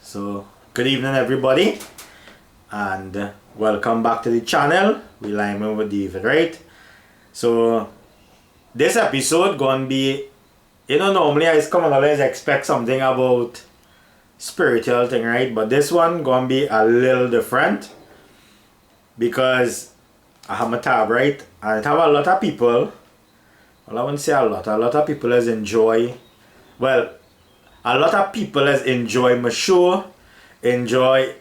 So, good evening everybody, and welcome back to the channel. We Lyman with David, right? So, this episode gonna be, normally I come and always expect something about spiritual thing, right? But this one gonna be a little different because I have my tab, right? And it have a lot of people. Well, I wouldn't say a lot of people as enjoy, well, a lot of people as enjoy my show, enjoy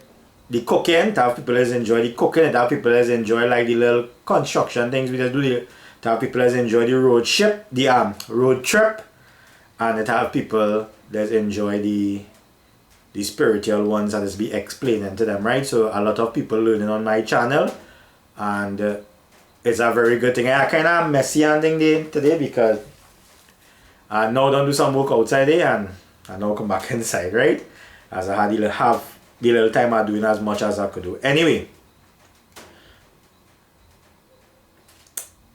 the cooking. To have people as enjoy the cooking, to have people as enjoy like the little construction things we just do. To have people as enjoy the road trip, and to have people that enjoy the spiritual ones that is be explaining to them, right? So a lot of people learning on my channel, and it's a very good thing. I kind of messy ending today because I now don't do some work outside there, and I now come back inside, right? As I had have the little time I'm doing as much as I could do. Anyway,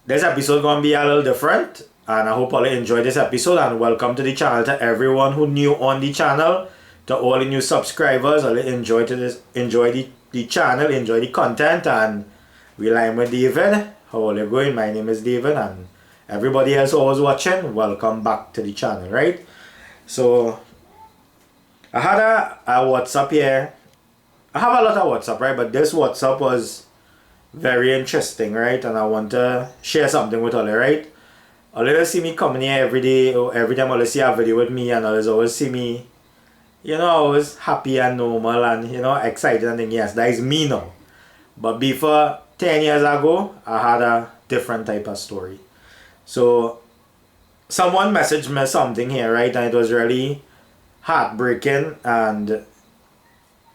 this episode gonna be a little different, and I hope all you enjoy this episode. And welcome to the channel to everyone who new on the channel, to all the new subscribers. All you enjoy the channel, enjoy the content, and we Lyman with David. How are you going? My name is David, and everybody else who was watching, welcome back to the channel, right? So I had a WhatsApp here. I have a lot of WhatsApp, right? But this WhatsApp was very interesting, right? And I want to share something with all you, right? All you see me coming here every day, or every time all you see a video with me, and always see me, always happy and normal and, excited and think, yes, that is me now. But before 10 years ago, I had a different type of story. So someone messaged me something here, right? And it was really heartbreaking, and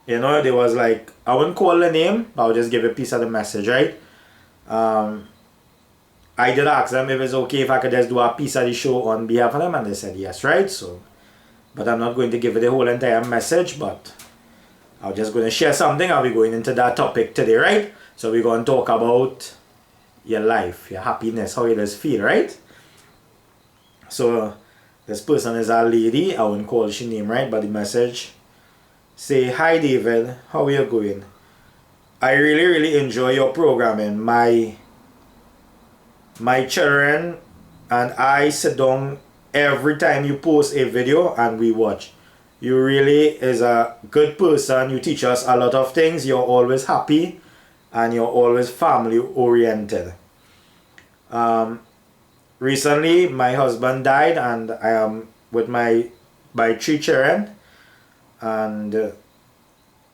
there was like, I wouldn't call the name, but I'll just give a piece of the message, right? I did ask them if it's okay if I could just do a piece of the show on behalf of them, and they said yes, right? So, but I'm not going to give it the whole entire message, but I'm just going to share something. I'll be going into that topic today, right? So we're going to talk about your life, your happiness, how it does feel, right? So this person is a lady. I wouldn't call she name, right? But the message say, "Hi David, how are you going? I really enjoy your programming. My children and I sit down every time you post a video and we watch. You really is a good person. You teach us a lot of things. You're always happy and you're always family oriented. Recently my husband died, and I am with my 3 children, and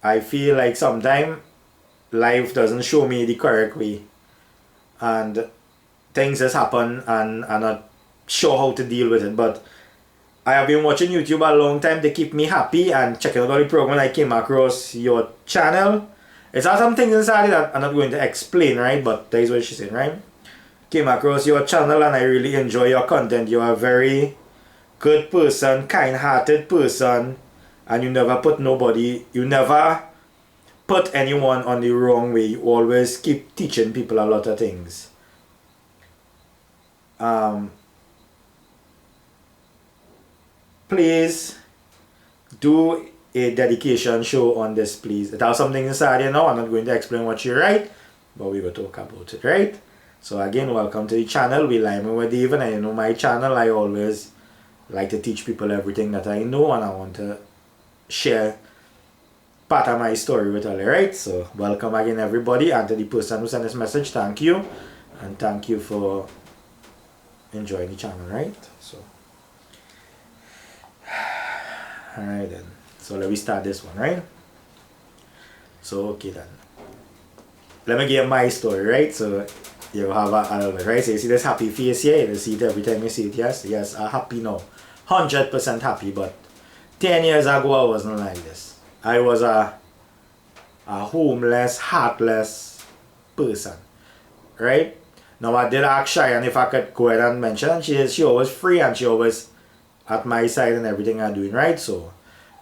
I feel like sometimes life doesn't show me the correct way, and things just happen and I'm not sure how to deal with it. But I have been watching YouTube a long time to keep me happy, and checking out all the program. I came across your channel. It's not some things inside that I'm not going to explain, right? But that is what she's saying, right? Came across your channel and I really enjoy your content. You are a very good person, kind-hearted person, and you never put anyone on the wrong way. You always keep teaching people a lot of things. Please do a dedication show on this, please. It has something inside here now. I'm not going to explain what you write, but we will talk about it, right? So again, welcome to the channel. We Lyman with David, and my channel, I always like to teach people everything that I know, and I want to share part of my story with all, right? So welcome again everybody, and to the person who sent this message, thank you, and thank you for enjoying the channel, right? So alright then, so let me start this one, right? So okay then, let me give my story, right? So you have a little bit, right? So you see this happy face here, you see it every time you see it. Yes, I'm happy now, 100% happy. But 10 years ago I wasn't like this. I was a homeless, heartless person, right? Now I did ask Cheyenne if I could go ahead and mention, and she always free, and she always at my side and everything I'm doing, right? So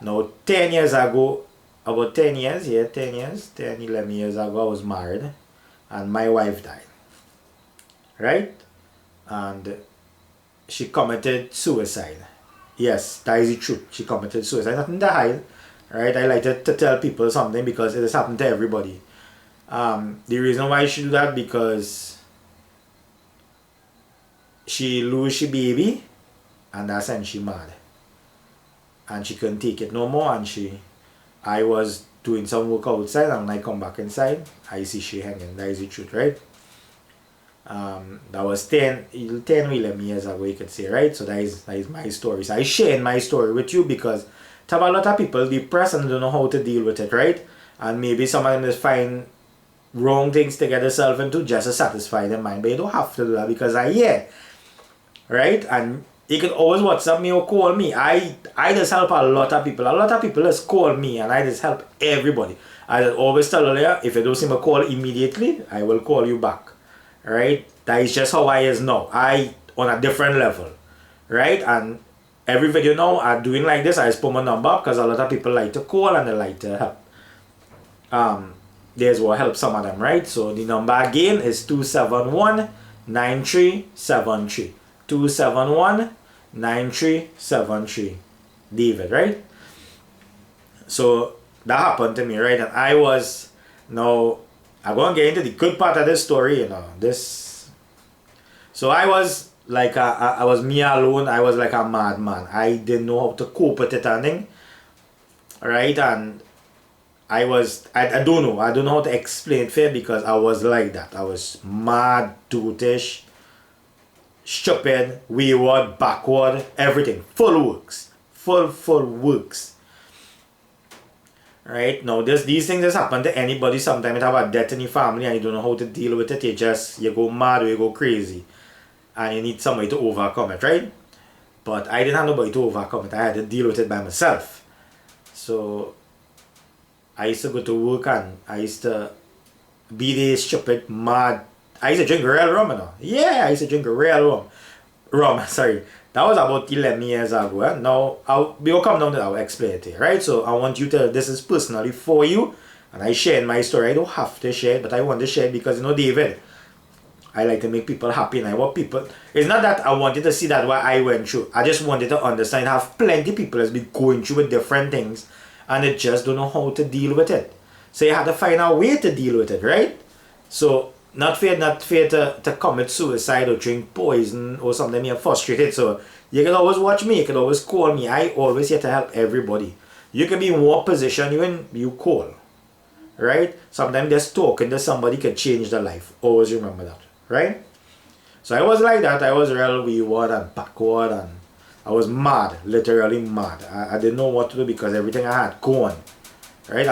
now 10 years ago, about 10 years, 11 years ago, I was married and my wife died, right? And she committed suicide. Yes, that is the truth. She committed suicide. Nothing to hide. right? I like to tell people something because it has happened to everybody. The reason why she do that because she lose she baby, and that's when she mad, and she couldn't take it no more, and I was doing some work outside, and when I come back inside, I see she hanging. That is the truth, right? That was 10 or 11 years ago, you could say, right? So that is my story. So I share my story with you because to have a lot of people depressed and don't know how to deal with it, right? And maybe some of them just find wrong things to get themselves into just to satisfy their mind. But you don't have to do that because I hear, right? And you can always WhatsApp me or call me. I just help a lot of people. A lot of people just call me and I just help everybody. I just always tell you, if you don't see me call immediately, I will call you back. Right? That is just how I is now. I on a different level. Right? And every video now I'm doing like this, I just put my number up because a lot of people like to call and they like to help. There's what help some of them, right? So the number again is 271-9373. 271-9373. David, right? So that happened to me, right? And I was now I'm going to get into the good part of this story, So I was like I was me alone. I was like a madman. I didn't know how to cope with it and thing. Right? And I don't know how to explain it fair because I was like that. I was mad, brutish, stupid, wayward, backward, everything. Full works. Full works. Right? Now these things just happen to anybody. Sometimes you have a death in your family and you don't know how to deal with it. You go mad or you go crazy. And you need somebody to overcome it, right? But I didn't have nobody to overcome it. I had to deal with it by myself. So I used to go to work and I used to be this stupid, mad. I used to drink real rum, Yeah, I used to drink real rum. Sorry. That was about 11 years ago. Now, we'll come down to that. I'll explain it to you, right? So I want you to, this is personally for you. And I share my story. I don't have to share it, but I want to share it because, David, I like to make people happy. And I want people, it's not that I wanted to see that what I went through. I just wanted to understand, have plenty of people that's been going through with different things. And they just don't know how to deal with it. So you have to find a way to deal with it, right? So, not fair to commit suicide or drink poison or something. You're frustrated. So you can always watch me. You can always call me. I always here to help everybody. You can be in what position you call. Right? Sometimes just talking to somebody can change their life. Always remember that. Right? So I was like that. I was real wayward and backward and I was mad. Literally mad. I didn't know what to do because everything I had gone. Right?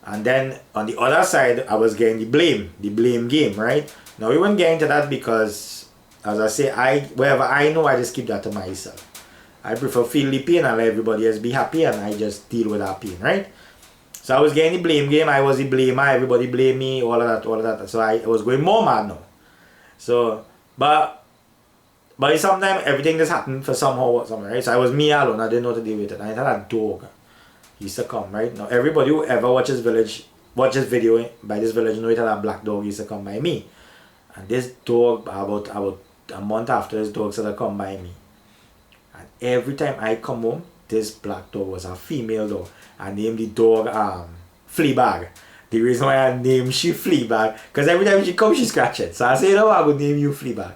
And then on the other side, I was getting the blame game, right? Now we won't get into that because, as I say, wherever I know, I just keep that to myself. I prefer feel the pain and let everybody else be happy and I just deal with that pain, right? So I was getting the blame game, I was the blamer, everybody blame me, all of that. So I was going more mad now. So, but sometimes everything just happened for somehow or something, right? So I was me alone, I didn't know what to deal with it. I had a dog. He used to come, right? Now everybody who ever watches video by this village know it had a black dog used to come by me. And this dog, about a month after, this dog started to come by me. And every time I come home, this black dog was a female dog. I named the dog Fleabag. The reason why I named she Fleabag, because every time she comes, she scratches. So I said, I would name you Fleabag.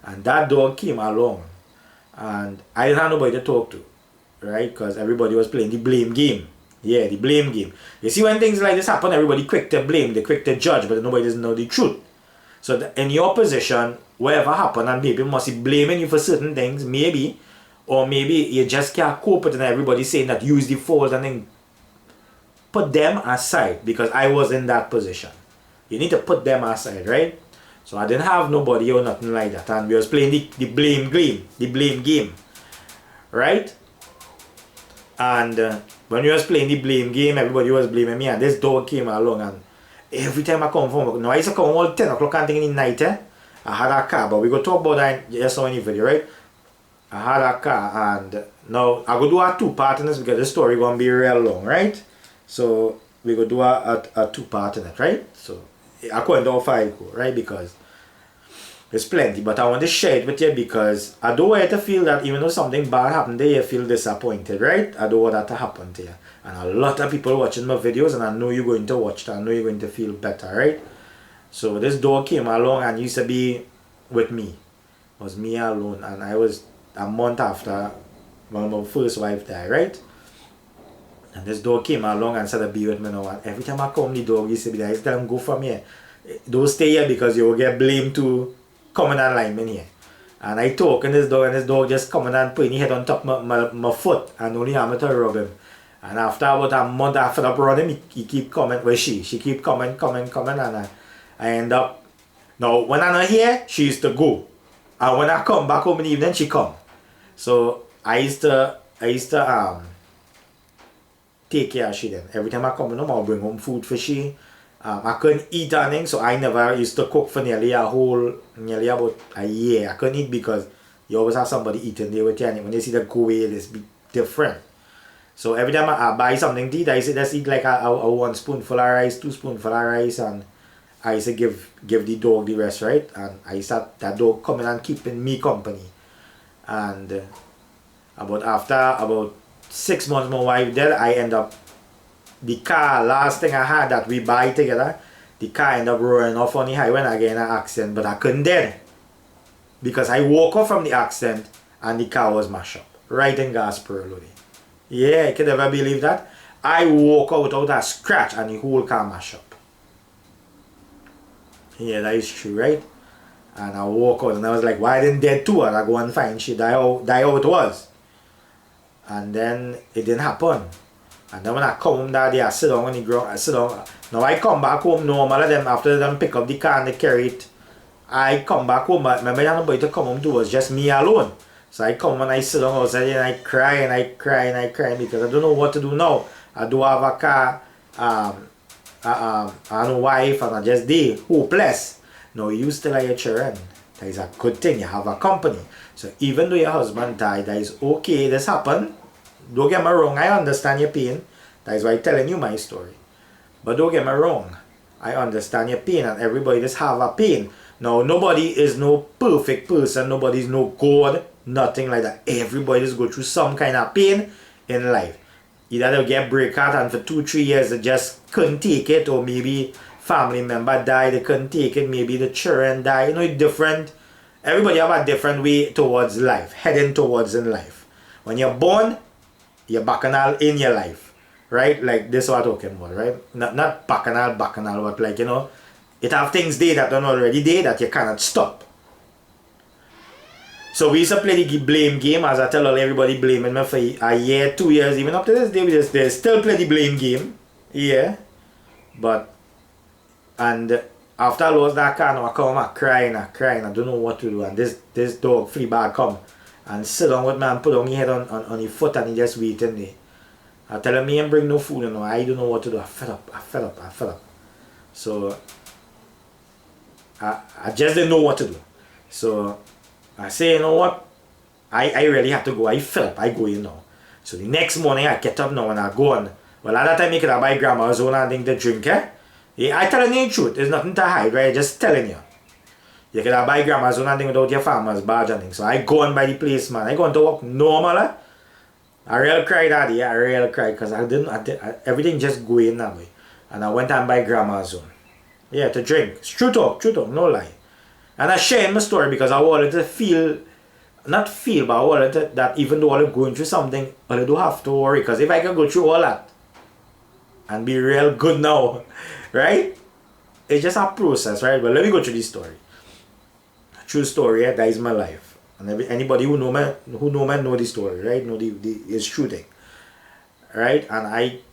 And that dog came along. And I didn't have nobody to talk to. Right? Because everybody was playing the blame game. Yeah, the blame game. You see, when things like this happen, everybody quick to blame, they quick to judge, but nobody doesn't know the truth. So in your position, whatever happened, and people must be blaming you for certain things, maybe, or maybe you just can't cope with it and everybody saying that you is the fault and then put them aside because I was in that position. You need to put them aside, right? So I didn't have nobody or nothing like that, and we was playing the blame game, right? And when we was playing the blame game, everybody was blaming me, and this dog came along, and every time I come from work, now I used to come all 10 o'clock and in the night, I had a car, but we go talk about that just on the video, right? I had a car, and now I go do a two-part in this because the story gonna be real long, right? So we go do a two-part in it, right? So according to how far I go, right? Because There's plenty, but I want to share it with you because I don't want you to feel that even though something bad happened to you, you feel disappointed, right? I don't want that to happen to you. And a lot of people watching my videos, and I know you're going to watch that. I know you're going to feel better, right? So this dog came along and used to be with me. It was me alone, and I was a month after my first wife died, right? And this dog came along and started to be with me now. And every time I come, the dog used to be there. I used to tell him, go from here. Don't stay here because you will get blamed to coming and lying in here. And I talk and this dog just coming and putting his head on top of my foot and only having to rub him. And after about a month after I brought him, he keep coming. Well, she keep coming, and I end up. Now, when I'm not here, she used to go. And when I come back home in the evening, she come. So I used to take care of she then. Every time I come home, I'll bring home food for she. I couldn't eat anything, so I never used to cook for nearly about a year. I couldn't eat because you always have somebody eating there with you, and when you see them go away, it's be different. So every time I buy something to eat, I used to just eat like a 1 spoonful of rice, 2 spoonful of rice, and I used to give the dog the rest, right? And I used to have that dog coming and keeping me company. And after about 6 months my wife died, I end up, the car, last thing I had that we buy together, the car ended up rolling off on the highway and I get in an accident, but I couldn't dead. Because I woke up from the accident and the car was mashed up. Right in Gaspereau. Yeah, you can never believe that. I woke out without a scratch and the whole car mashed up. Yeah, that is true, right? And I woke out and I was like, why didn't dead too? And I go and find she die how it was. And then it didn't happen. And then when I come home that day, I sit down on the ground, I sit down. Now I come back home normal, them after them pick up the car and they carry it. I come back home, but remember nobody to come home to, it was just me alone. So I come and I sit down outside and I cry and I cry and I cry because I don't know what to do now. I do have a car, I have a wife and I just did hopeless. Now you still have your children. That is a good thing, you have a company. So even though your husband died, that is okay, this happened. Don't get me wrong, I understand your pain. That is why I'm telling you my story. But don't get me wrong, I understand your pain and everybody just have a pain. Now nobody is no perfect person, nobody is no God, nothing like that. Everybody just go through some kind of pain in life. Either they'll get break out and for 2-3 years they just couldn't take it, or maybe family member died, they couldn't take it, maybe the children died. You know, it's different. Everybody have a different way towards life, heading towards in life. When you're born, you're bacchanal in your life, right? Like this is what I'm talking about, right? Not bacchanal, but like, you know, it have things there that are already there that you cannot stop. So we used to play the blame game, as I tell everybody blaming me for a year, 2 years, even up to this day, they still play the blame game, yeah. But, and after I lost that car, now I come and crying, I don't know what to do, and this dog, Fleabag, come and sit down with me and put on his head on his foot and he just waiting there. I tell him, me and bring no food, you know, I don't know what to do. I fed up. So, I just didn't know what to do. So, I say, you know what, I really have to go. I fed up, I go in now. So the next morning I get up now and I go on. Well, at that time I could have buy grandma's own and thing to drink, eh? Yeah, I telling you the truth, there's nothing to hide, right? Just telling you. You can buy grandma's own and thing without your farmer's badge and thing. So I go on by the place, man. I go on to work normal, eh? I really cried that day. I really cried because everything just going that way. And I went and buy grandma's own. Yeah, to drink. It's true talk, no lie. And I shared my story because I wanted to but I wanted that even though I'm going through something, I don't have to worry. Because if I can go through all that and be real good now, right? It's just a process, right? But let me go through this story. True story, that is my life. And anybody who know me know the story, right? Know it's true thing. Right? And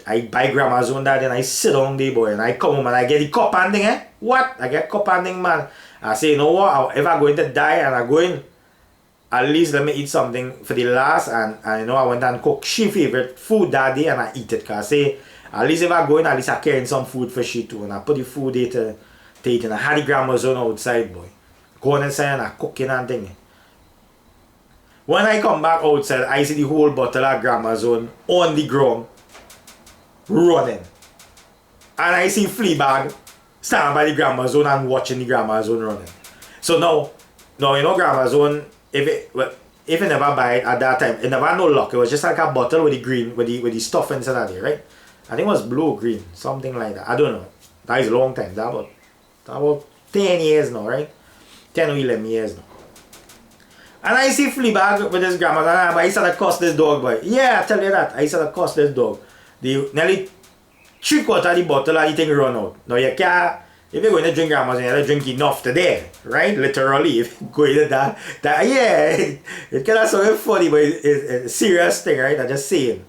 I buy grandma's own that and I sit down there, boy, and I come home and I get the cup and thing, eh? What? I get cup and thing, man. I say, you know what? If I'm going to die and I'm going, at least let me eat something for the last. And you know, I went and cook she favorite food that day and I eat it. Because I say, at least if I'm going, at least I'm carrying some food for she too. And I put the food there to eat. And I had the grandma's own outside, boy. Going inside and I cooking and thing. When I come back outside, I see the whole bottle of grandma's own on the ground, running. And I see Fleabag standing by the grandma's own and watching the grandma's own running. So now, No, you know, grandma's own, if you never buy it at that time, it never had no lock. It was just like a bottle with the green, with the stuff inside of it, right? I think it was blue or green, something like that. I don't know. That is a long time. That about 10 years now, right? 10 or 11 years now. And I see Fleabag with his grandma, and I used to cost this dog, boy. Yeah, I tell you that. I used to cost this dog. Nearly 3/4 of the bottle of the thing run out. Now you can't, if you're going to drink grandma's, you have to drink enough today, right? Literally, if you go into that yeah, it kind of sound funny, but it's a serious thing, right? I'm just saying.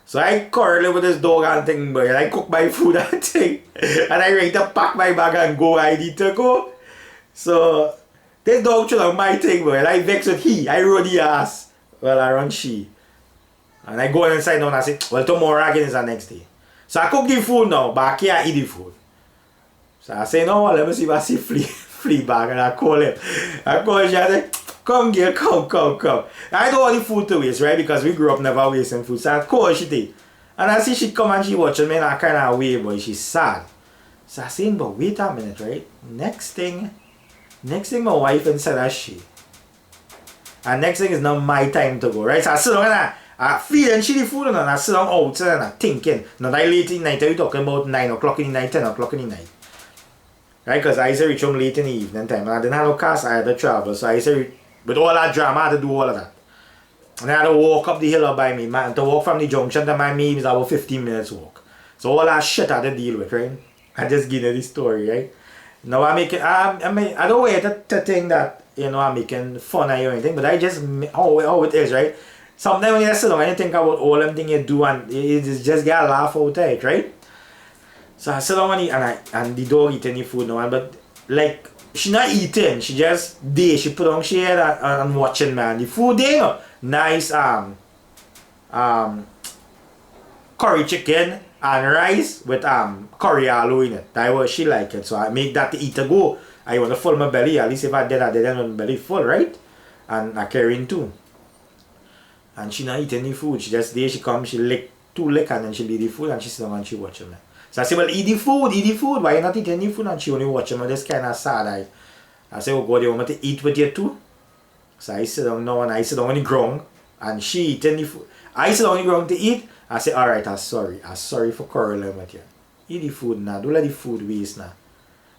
So I quarrel with this dog and thing, boy, and I cook my food and thing, and I ready to pack my bag and go. I need to go. So this dog should have my thing, boy, and I vex with he. I run the ass. Well, I run she. And I go inside now and I say, well, tomorrow again is the next day. So I cook the food now, but I can't eat the food. So I say, no, let me see if I see Fleabag, and I call him. I call him and I say, come girl, come. I don't want the food to waste, right? Because we grew up never wasting food. So I call she did. And I see she come and she watching me in a kind of way, but she's sad. So I say, but wait a minute, right? Next thing my wife inside her she. And next thing is not my time to go, right? So I sit down and I feeding she the food and I sit down outside and I thinking. Now that late in the night, we're talking about 9 o'clock in the night, 10 o'clock in the night. Right? Because I used to reach home late in the evening time and I didn't have no cars, I had to travel. So I used to, with all that drama, I had to do all of that. And I had to walk up the hill up by me. Man, to walk from the junction to my me is about 15 minutes walk. So all that shit I had to deal with, right? I just give you the story, right? Now I make it, I don't want to think that, you know, I'm making fun of you or anything, but I just, how it is, right? Sometimes when you sit down and you think about all them things you do and you just get a laugh out of it, right? So I sit down and the dog eating the food now, but like, she not eating, she just there, she put on she head and watching, man. The food there, you know, nice curry chicken and rice with curry aloo in it. That's what she like it. So I make that to eat to go. I want to fill my belly. At least if I did, I didn't want my belly full, right? And I carrying too. And she not eating the food. She just there, she come, she lick 2 lick and then she leave the food and she sit down and she watching me. So I say, well, eat the food. Why you not eating the food? And she only watching me. This kind of sad. I say, oh God, you want me to eat with you too? So I sit down now and I sit down on the ground and she eating the food. I sit down on the ground to eat. I say, alright, I'm sorry for quarreling with you. Eat the food now. Don't let the food waste now.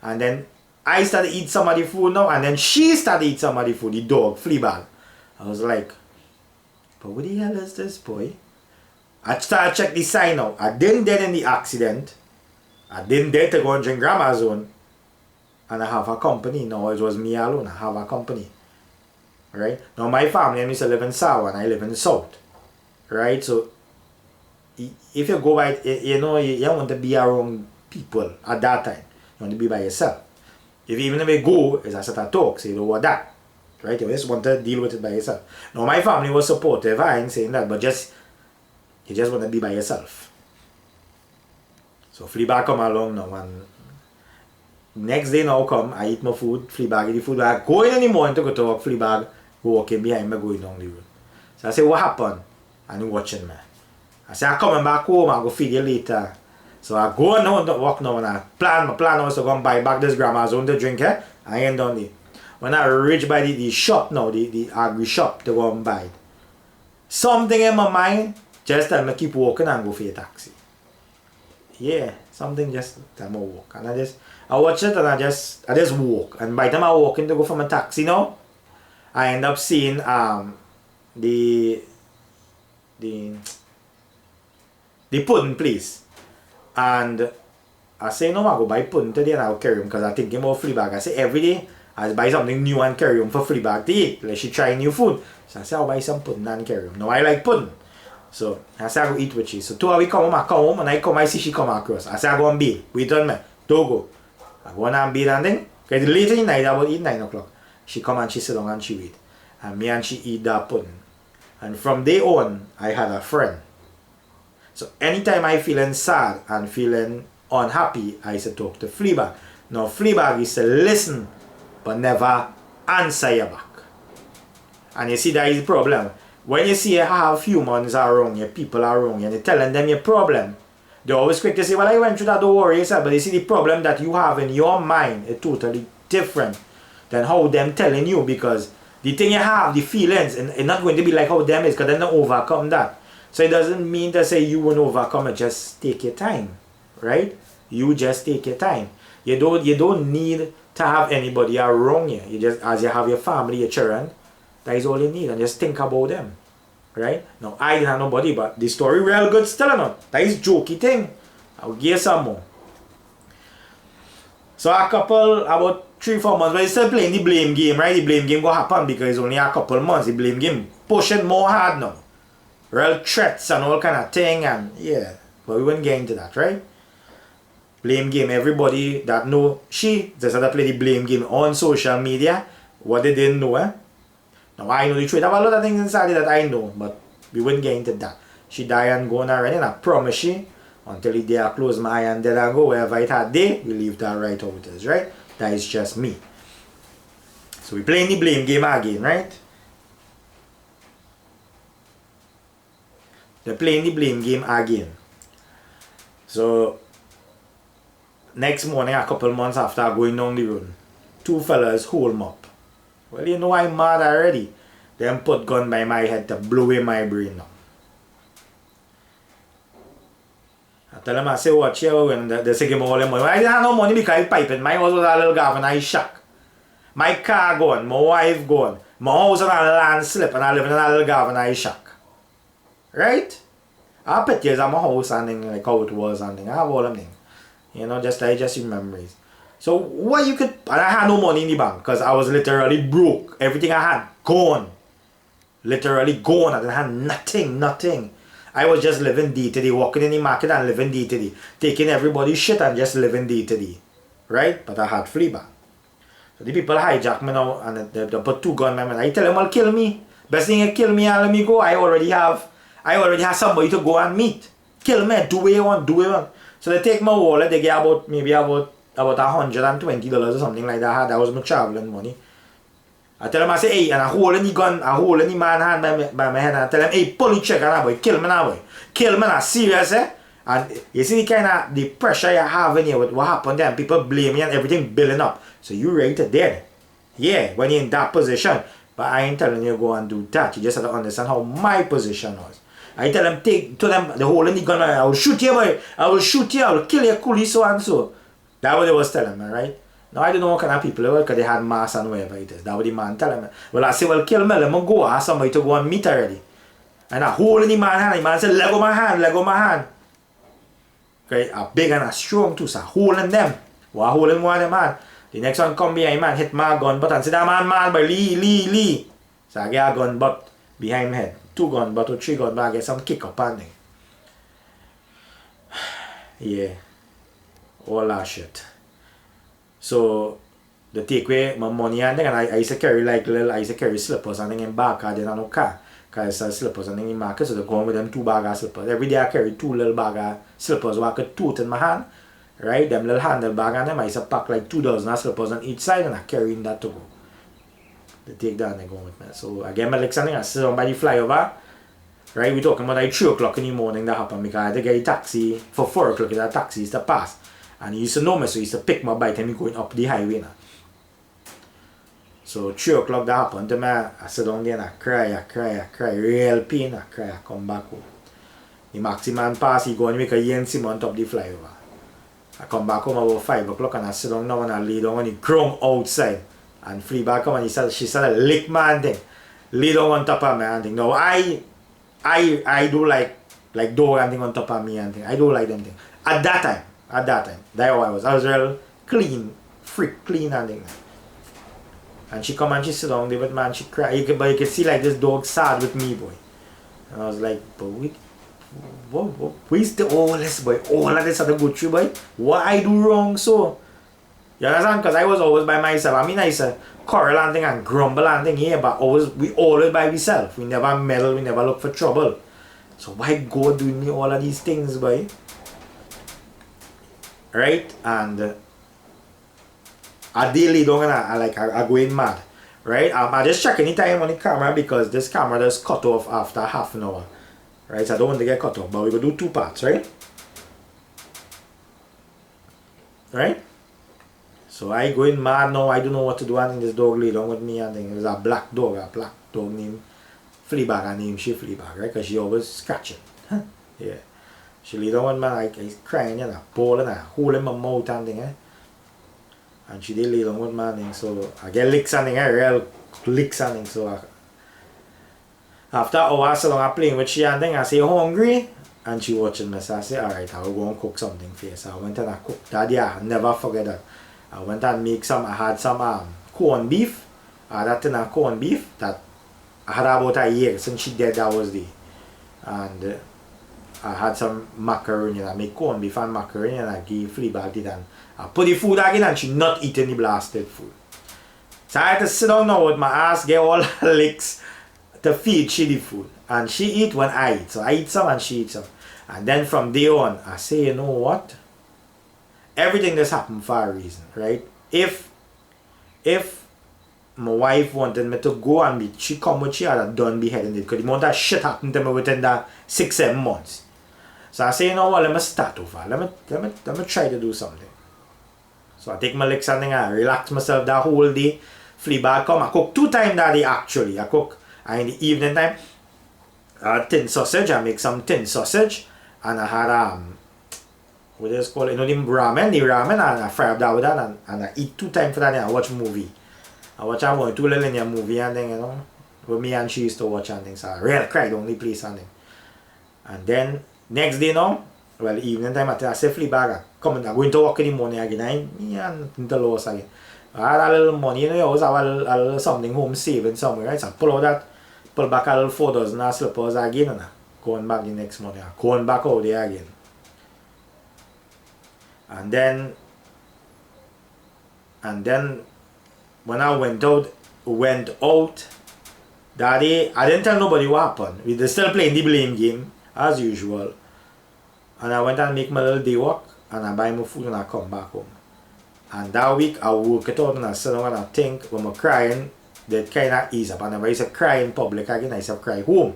And then I started to eat some of the food now and then she started to eat some of the food, the dog, Fleabag. I was like, but what the hell is this, boy? I started to check the sign out. I didn't dead in the accident. I didn't dare to go and drink grandma's own. And I have a company. Now it was me alone. I have a company. Right? Now my family used to live in Sawa and I live in the south. Right? So if you go by, you know, you don't want to be around people at that time. You want to be by yourself. Even if you go, it's a set of talk, so you don't want that. Right? You just want to deal with it by yourself. Now my family was supportive, I ain't saying that, but you just want to be by yourself. So Fleabag come along now and next day now come, I eat my food, Fleabag eat the food, I go in the morning to go to work, Fleabag walking behind me going down the road. So I say, what happened? And he watching me. I say, I'm coming back home, I'll go feed you later. So I go now to work now and my plan was to go and buy back this grandma's own to drink, eh? I ain't done it. When I reach by the shop now, the agri shop to go and buy it, something in my mind just tell me keep walking and go for a taxi. Yeah, something just tell me walk. And I watch it and I just walk. And by the time I walk in to go for my taxi now, I end up seeing the pudding place. And I say no, I go buy pudding today and I'll carry him because I think about Fleabag. I say every day I buy something new and carry him for Fleabag to eat. Like she try new food. So I say I'll buy some pudding and carry him. Now I like pudding. So I say I go eat with she. So 2 hours we come home and I see she come across. I say I go and bathe. Wait on me. Don't go. I go and bathe and thing. Because later in the night about 9 o'clock. She come and she sit down and she wait. And me and she eat that pudding. And from day on I had a friend. So anytime I feeling sad and feeling unhappy, I used to talk to Fleabag. Now Fleabag used to listen but never answer you back. And you see that is the problem. When you see you have humans around you, people around you, and you're telling them your problem, they're always quick to say, well, I went through that, don't worry yourself. But you see the problem that you have in your mind is totally different than how them telling you, because the thing you have, the feelings, and it's not going to be like how them is, because then they overcome that. So it doesn't mean to say you won't overcome it. Just take your time, right? You just take your time. You don't need to have anybody around you. You just, as you have your family, your children, that is all you need, and just think about them, right? Now I didn't have nobody, but the story real good still enough. That is jokey thing. I'll give you some more. So a couple, about 3-4 months, but he's still playing the blame game, right? The blame game will happen because it's only a couple months. The blame game pushing more hard now. Real threats and all kind of thing, and yeah, but we wouldn't get into that, right? Blame game, everybody that know she just had to play the blame game on social media. What they didn't know, eh? Now I know the truth. I have a lot of things inside that I know, but we wouldn't get into that. She died and gone already, and I promise you, until the day I close my eye and then I go wherever it had day, we leave that right how it is, right? That is just me. So we playing the blame game again, right? They're playing the blame game again. So next morning, a couple months after going down the road, 2 fellas hold me up. Well, you know I'm mad already. Them put gun by my head to blow away my brain now. I tell them, I say, watch you, when they say give me all the money. I didn't have no money because I piping. My house was a little gap and I shock. My car gone, my wife gone. My house on a landslip and I live in a little gap and I shock. Right? I have pictures of my house and things, like how it was and things. I have all them things. You know, just in memories. So what you could, and I had no money in the bank because I was literally broke. Everything I had gone. Literally gone. I didn't have nothing. I was just living day to day, walking in the market and living day to day. Taking everybody's shit and just living day to day. Right? But I had free back. So the people hijack me now and they put 2 guns in my mind. I tell them, well, kill me. Best thing you kill me and let me go. I already have somebody to go and meet. Kill me, do what you want. So they take my wallet, they get about $120 or something like that. That was my traveling money. I tell them, I say, hey, and I hold in the gun, I hold in the man hand by my head, and I tell them, hey, pull the trigger now, boy, kill me now, boy. Kill me now, serious, eh? And you see the kind of, the pressure you have in here with what happened there, and people blame you and everything building up. So you ready to dead. Yeah, when you're in that position. But I ain't telling you go and do that. You just have to understand how my position was. I tell them, take to them the hole in the gun, I will shoot you, boy. I will shoot you, I will kill you, coolie, so and so. That's what they was telling me, right? Now I don't know what kind of people they were because they had mass and whatever it is. That's what the man telling me. Well, I say, well, kill me, let me go. I ask somebody to go and meet already. And I hold in the man's hand. The man said, let go my hand. Okay, a big and a strong too, so holding them. While holding one of them hand. The next one come behind man, hit my gun butt and say, that man, by Lee. So I get a gun butt behind my head. 2 gun butt or 3 gun butt, I get some kick up on them. Yeah. All that shit. So the take away my money and then I used to carry slippers and then in back I didn't have no car. Because I sell slippers and then in market, so they go on with them 2 bag of slippers. Every day I carry 2 little bag of slippers so I could tote in my hand. Right? Them little handle bag and them I used to pack like 2 dozen of slippers on each side and I carry in that to go. They take that and they go with me. So I get my legs and I sit down by the flyover. Right? We're talking about like 3 o'clock in the morning that happened because I had to get a taxi for 4 o'clock. The taxi used to pass. And he used to know me, so he used to pick my bike and me going up the highway now. So 3 o'clock that happened to me, I sit down there and I cry, real pain, I cry, I come back home. The maxi man pass, he go and make a YNC on top of the flyover. I come back home about 5 o'clock and I sit down now and I lay down on the ground outside. And free back come and she started lick my thing. Lay down on top of me and thing. Now I do like dog and thing on top of me and thing. I do like them thing. At that time, that's how I was. I was real clean, freak clean and thing. And she come and she sit down there with me and she cry. But you can see like this dog sad with me, boy. And I was like, but where's the all this, boy? All of this had to go through, boy. What I do wrong so? You understand? Because I was always by myself. I mean, I used to quarrel and thing and grumble and thing here, but we always by ourselves. We never meddle, we never look for trouble. So why God doing me all of these things, boy? Right? And I daily down and I going mad. Right? I just check any time on the camera because this camera just cut off after half an hour. Right? So I don't want to get cut off, but we will do 2 parts, right? Right? So I going mad now. I don't know what to do. And this dog lay down with me, and then it was a black dog named Fleabag. I named she Fleabag, right? Because she always scratching. Yeah. She lay down with me, like he's crying, bawling, hole in my mouth and thing, And she did lay down with me, and so I get licks and thing, real licks and thing. So after hours so long I playing with she and thing, I say, hungry? And she watching me, so I say, alright, I will go and cook something for you. So I went and I cooked that day. I never forget that. I went and I had some corned beef. I had that thing of corned beef that I had about a year since she dead, that was the. And I had some macaroni, and I make corned beef and macaroni, and I give Fleabag it, and I put the food again, and she not eating the blasted food. So I had to sit down now with my ass, get all her licks to feed she the food. And she eat when I eat. So I eat some and she eats some. And then from day on, I say, you know what? Everything just happened for a reason, right? If my wife wanted me to go and be, she come with she had a done beheading it, because the amount of shit happened to me within that 6-7 months. So I say, you know what, let me start over. Let me try to do something. So I take my licks and I relax myself that whole day. Fleabag come. I cook 2 times that day actually. I cook in the evening time. Tin sausage. I make some tin sausage. And I had what is it called? You know the ramen, and I fry up that with that, and I eat 2 times for that, and I watch movie. I watch a 2 linear movie and then, you know, with me and she used to watch and things. So I really cried on the place and then. And then next day now, well, evening time I say Fleabag, I'm going to work in the morning again. I nothing to lose again. I had a little money, you know, you always have a little something home saving somewhere, right? So I pull back a little 4 dozen of slippers again, and going back the next morning, going back out there again. And then when I went out that day, I didn't tell nobody what happened. We were still playing the blame game as usual. And I went and make my little day work, and I buy my food and I come back home. And that week I work it out and I sit down and I think when I'm crying, that kind of ease up. And if I used to cry in public again, I used to cry home.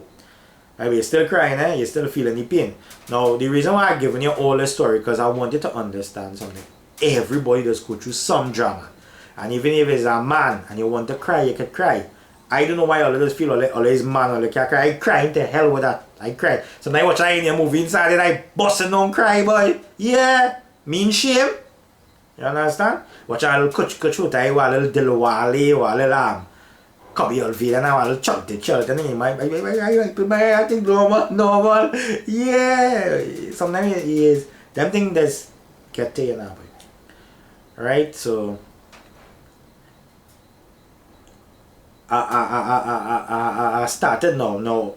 And you're still crying, you're still feeling the pain. Now, the reason why I'm giving you all this story, because I want you to understand something. Everybody does go through some drama. And even if it's a man and you want to cry, you can cry. I don't know why all of us feel always man or like I cry. I cry to hell with that. I cry. Sometimes I watch a movie inside and I busting down cry, boy. Yeah. Mean shame. You understand? Watch a little kuch a little Dilwale or a little Cubby Olvida and a little chult and then I think normal. Yeah. Sometimes it is. Them things that's get taken up. Right? So I started now. No,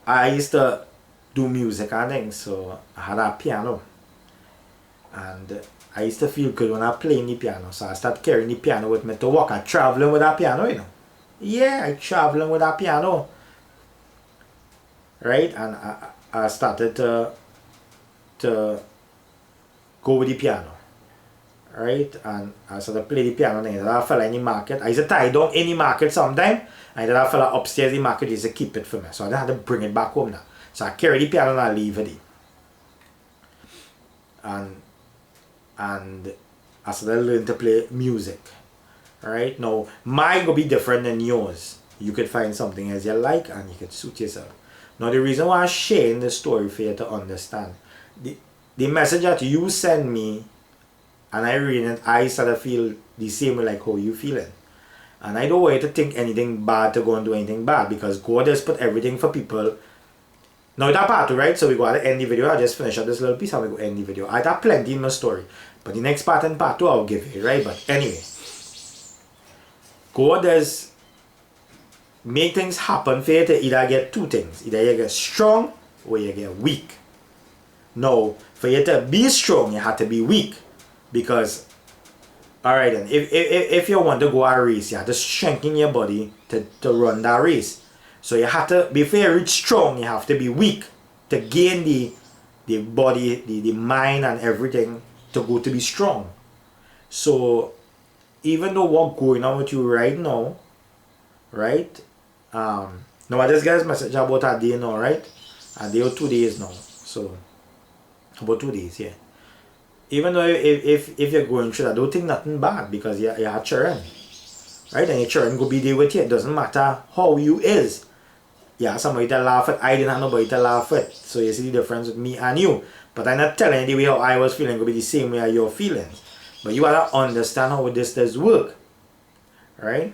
I used to do music and things, so I had a piano. And I used to feel good when I played the piano, so I started carrying the piano with me to work and traveling with that piano, you know. Yeah, I traveling with that piano. Right? And I started to go with the piano. Right? And I started to play the piano and I fell in the market. I used to tie down in the market sometime. And then I fell upstairs in the market used to keep it for me. So I had to bring it back home now. So I carry the piano and I leave it. And I started learning to play music. Right? Now, mine will be different than yours. You could find something as you like and you could suit yourself. Now, the reason why I'm sharing this story for you to understand, the message that you send me, and I read it, I start to feel the same way like how you feeling. And I don't want you to think anything bad to go and do anything bad, because God has put everything for people. Now that part two, right? So we go to end the video. I just finish up this little piece and we go end the video. I have plenty in my story. But the next part and part two I'll give you, right? But anyway, God has make things happen for you to either get 2 things. Either you get strong or you get weak. Now, for you to be strong, you have to be weak. Because, alright then, if you want to go a race, you have to strengthen your body to run that race. So you have to, before you reach strong, you have to be weak to gain the body, the mind and everything to go to be strong. So, even though what's going on with you right now, right? Now I just got this message about a day now, right? A day or 2 days now. So, about 2 days, yeah. Even though if you're going through that, don't think nothing bad because you have children. Right? And your children go be there with you. It doesn't matter how you is. Yeah, somebody to laugh at. I didn't have nobody to laugh at. So you see the difference with me and you. But I'm not telling you the way how I was feeling will be the same way as your feelings. But you gotta understand how this does work. Right?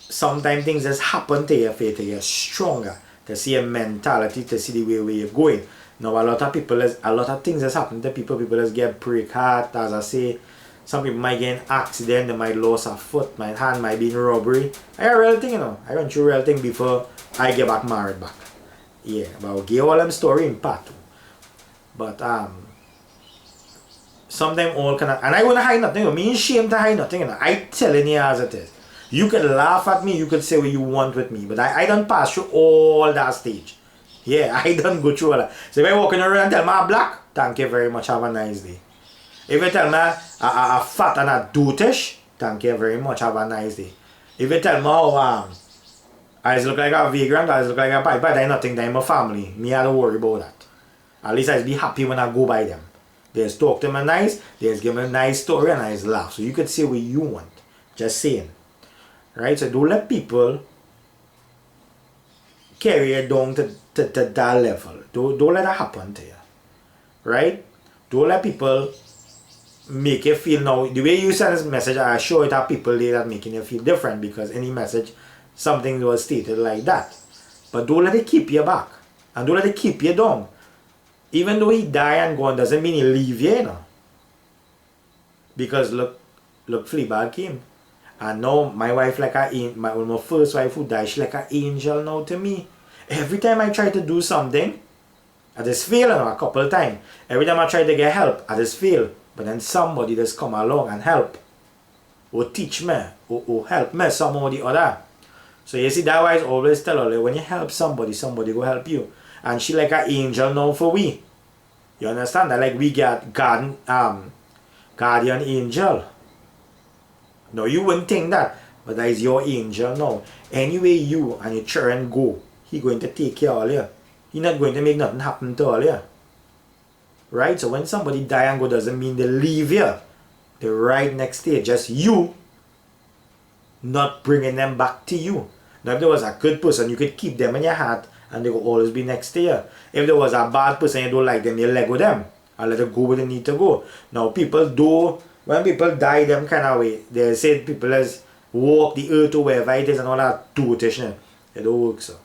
Sometimes things just happen to you for you to get stronger. To see your mentality, to see the way where you're going. Now a lot of things has happened to people. People just get break heart, as I say. Some people might get an accident, they might lose a foot, my hand might be in robbery. I got a real thing, you know. I went through a real thing before I get back married back. Yeah, but I'll give all them story in part 2. But sometimes all kind of, and I wouldn't hide nothing, you know. Me ain't ashamed to hide nothing, you know. I telling you as it is. You can laugh at me, you can say what you want with me, but I don't pass through all that stage. Yeah, I don't go through all that. So if I walk in around and tell me I'm black, thank you very much, have a nice day. If you tell me I'm fat and a dotish, thank you very much, have a nice day. If you tell me how I look like a vagrant, I look like a pipe, but I nothing to my family. Me, I don't worry about that. At least I be happy when I go by them. They just talk to me nice, they just give me a nice story and I just laugh. So you could say what you want. Just saying. Right? So don't let people carry you down to that level. Don't let that happen to you. Right? Don't let people make you feel. Now the way you send this message, I sure it have people there that making you feel different because any message something was stated like that. But don't let it keep you back. And don't let it keep you down. Even though he die and gone doesn't mean he leave you, you know. Because look Fleabag came. And now my wife like my first wife who died, she like an angel now to me. Every time I try to do something, I just fail, you know, a couple of times. Every time I try to get help, I just fail. But then somebody just come along and help. Or teach me. Or help me somehow or the other. So you see, that why I always tell her, when you help somebody, somebody will help you. And she like an angel now for we. You understand that? Like we get guardian angel. No, you wouldn't think that. But that is your angel now. Anyway you and your children go, he going to take care of all you. He not going to make nothing happen to all you. Right? So when somebody die and go doesn't mean they leave you. They're right next to you. Just you not bringing them back to you. Now if there was a good person, you could keep them in your heart and they will always be next to you. If there was a bad person you don't like them, you let go them and let them go where they need to go. Now people do, when people die them kind of way, they say people as walk the earth or wherever it is and all that dotation. It don't work so.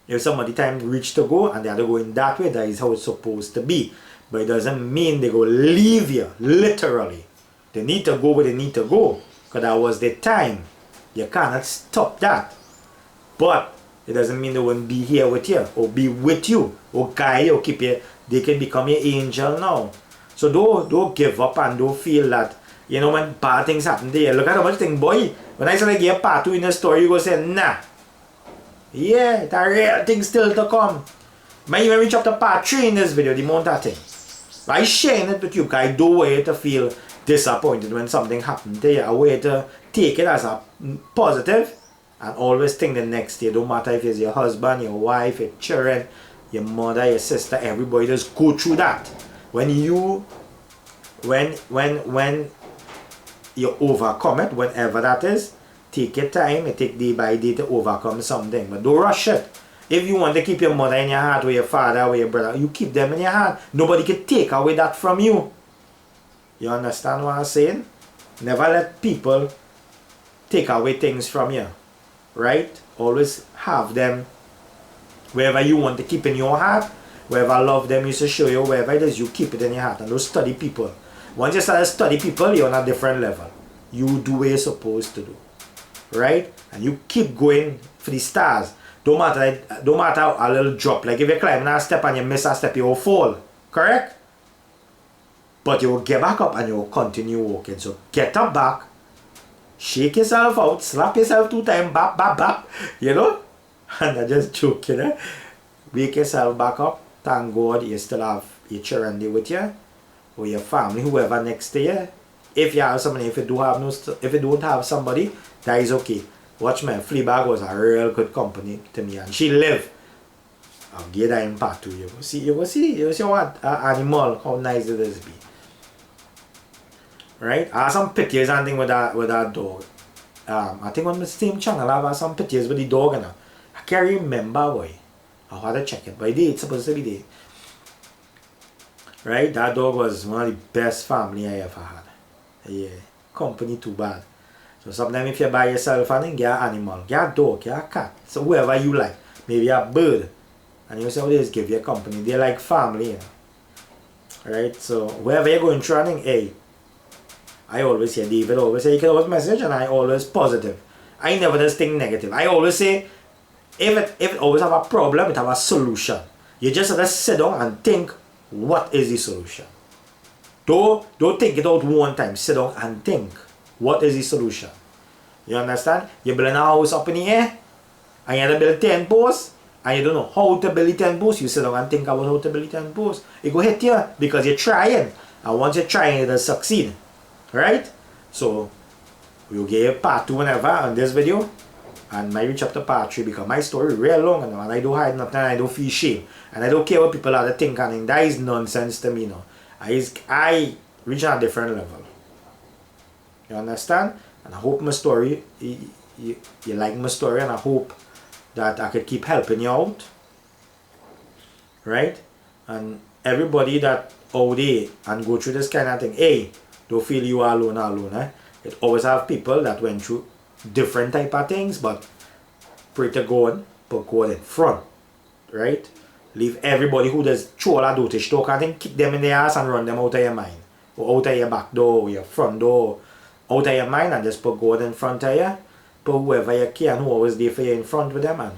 If somebody time reach to go and they have to go in that way, that is how it's supposed to be. But it doesn't mean they go leave you, literally. They need to go where they need to go. Because that was the time. You cannot stop that. But it doesn't mean they won't be here with you, or be with you, or guide you, or keep you. They can become your angel now. So don't give up and don't feel that, you know, when bad things happen to you. Look at how much thing, boy. When I say like give part 2 in the story, you go say, nah. Yeah, that real thing still to come. Might even reach up to part 3 in this video, the amount of thing. But I sharing it with you, because I don't want you to feel disappointed when something happened to you. I want you to take it as a positive and always think the next day. Don't matter if it's your husband, your wife, your children, your mother, your sister, everybody just go through that. When you overcome it, whenever that is, take your time and take day by day to overcome something. But don't rush it. If you want to keep your mother in your heart, or your father, or your brother, you keep them in your heart. Nobody can take away that from you. You understand what I'm saying? Never let people take away things from you. Right? Always have them wherever you want to keep in your heart. Wherever love them is to show you, wherever it is, you keep it in your heart. And don't study people. Once you start to study people, you're on a different level. You do what you're supposed to do. Right? And you keep going for the stars. Don't matter a little drop. Like if you're climbing a step and you miss a step, you will fall. Correct? But you will get back up and you will continue walking. So get up back. Shake yourself out. Slap yourself 2 times. Bap, bap, bap. You know? And I'm just joking. Eh? Wake yourself back up. Thank God you still have your children there with you. Or your family, whoever next to you. If you have somebody, if you don't have somebody, that is okay. Watch me, Fleabag was a real good company to me, and she lived I'll get that in part 2. You will see what animal, how nice it is be. Right? I have some pictures and thing with that dog. I think on the same channel I have some pictures with the dog and I can't remember boy. I'll have to check it. But it's supposed to be there. Right? That dog was one of the best family I ever had. Yeah. Company too bad. So sometimes if you buy yourself an get an animal, get a dog, get a cat. So whoever you like. Maybe a bird. And you say, oh, just give you a company. They're like family, you know. Right? So wherever you're going through running, hey, I always say, David always say, you can always message and I always positive. I never just think negative. I always say, if it always have a problem, it have a solution. You just have to sit down and think, what is the solution? Don't think it out one time. Sit down and think, what is the solution? You understand? You're building a house up in the air, and you have to build 10 posts, and you don't know how to build 10 posts. You sit down and think about how to build 10 posts. It go hit you because you're trying. And once you're trying, it'll succeed. Right? So, we'll get part 2 whenever on this video. And might reach up to part 3 because my story is real long and I don't hide nothing and I don't feel shame. And I don't care what people are think and that is nonsense to me, you know. I reach on a different level. You understand? And I hope my story, you like my story and I hope that I could keep helping you out. Right? And everybody that out there and go through this kind of thing, hey, don't feel you are alone, eh? It always have people that went through different type of things, but pray to God, but God in front, right? Leave everybody who does throw all that dirty talk and then kick them in the ass and run them out of your mind, or out of your back door, or your front door, out of your mind, and just put God in front of you, put whoever you can, who always there for you in front with them, and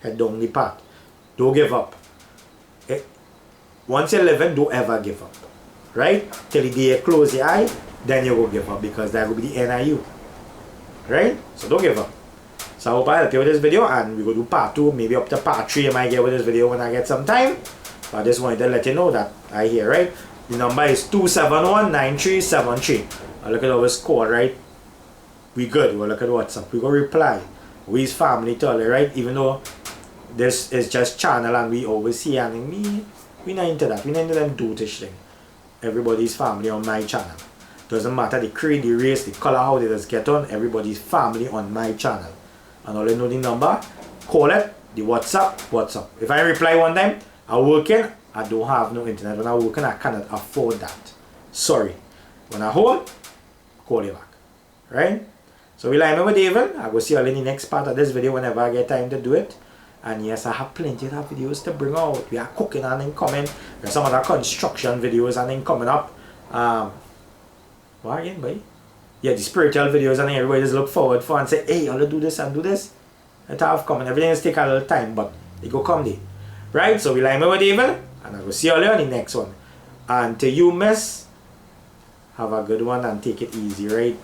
head down the path. Don't give up. Once you're living, don't ever give up, right? Till the day you close your eye, then you will give up because that will be the end of you. Right? So don't give up. So I hope I help you with this video and we will do part 2, maybe up to part 3 I might get with this video when I get some time. But I just wanted to let you know that I hear, right? The number is 271-9373. I look at our score, right? We good. We'll look at WhatsApp. We go reply. We's family tell you, right? Even though this is just channel and we always see and we not into that. We not into them do-tish thing. Everybody's family on my channel. Doesn't matter the creed, the race, the color, how they just get on. Everybody's family on my channel. And all you know the number, call it, the WhatsApp. If I reply one time, I'm working, I don't have no internet. When I'm working, I cannot afford that. Sorry. When I'm home, call you back. Right? So we like with David. I will see you all in the next part of this video whenever I get time to do it. And yes, I have plenty of videos to bring out. We are cooking and incoming. There's some other construction videos and then coming up. What again, boy? Yeah, the spiritual videos and everybody just look forward for and say, hey, I'll do this and do this. It have come and everything is take a little time, but it go come there. Right? So we like me with David, and I will see you all on the next one. And to you, miss, have a good one and take it easy, right?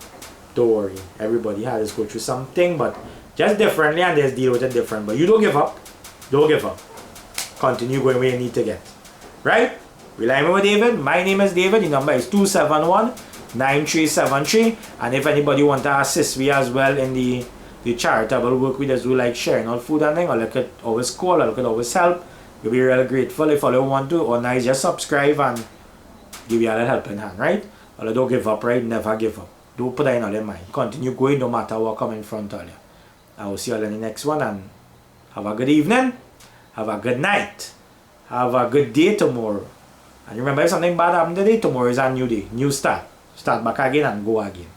Don't worry. Everybody has to go through something, but just differently and just deal with it different. But you don't give up. Don't give up. Continue going where you need to get. Right? We like me with David. My name is David. The number is 271-9373. And if anybody want to assist me as well in the charitable work we just do, like sharing all food and thing, or look at always call, or look at always help, we'll be real grateful. If all you want to, or nice, just subscribe and give you a little helping hand, right? Or don't give up, right? Never give up. Don't put that in all your mind. Continue going no matter what come in front of you. I will see you all in the next one, and have a good evening, have a good night, have a good day tomorrow. And remember, if something bad happened today, tomorrow is a new day, new start. Start back again and go again.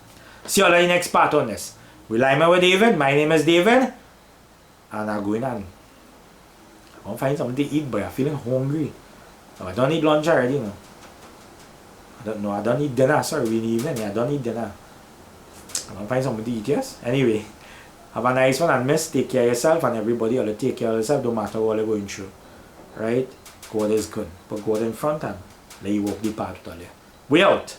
See you all in the next part on this. We like me with David. My name is David. And I'm going on. I want to find something to eat, but I'm feeling hungry. So I don't eat lunch already, you know. I don't eat dinner. Sorry, we in the evening. I don't eat dinner. I want to find something to eat, yes? Anyway, have a nice one and miss. Take care of yourself and everybody. All take care of yourself, no matter what you're going through. Right? God is good. Put God in front and let you walk the path with all you. We out.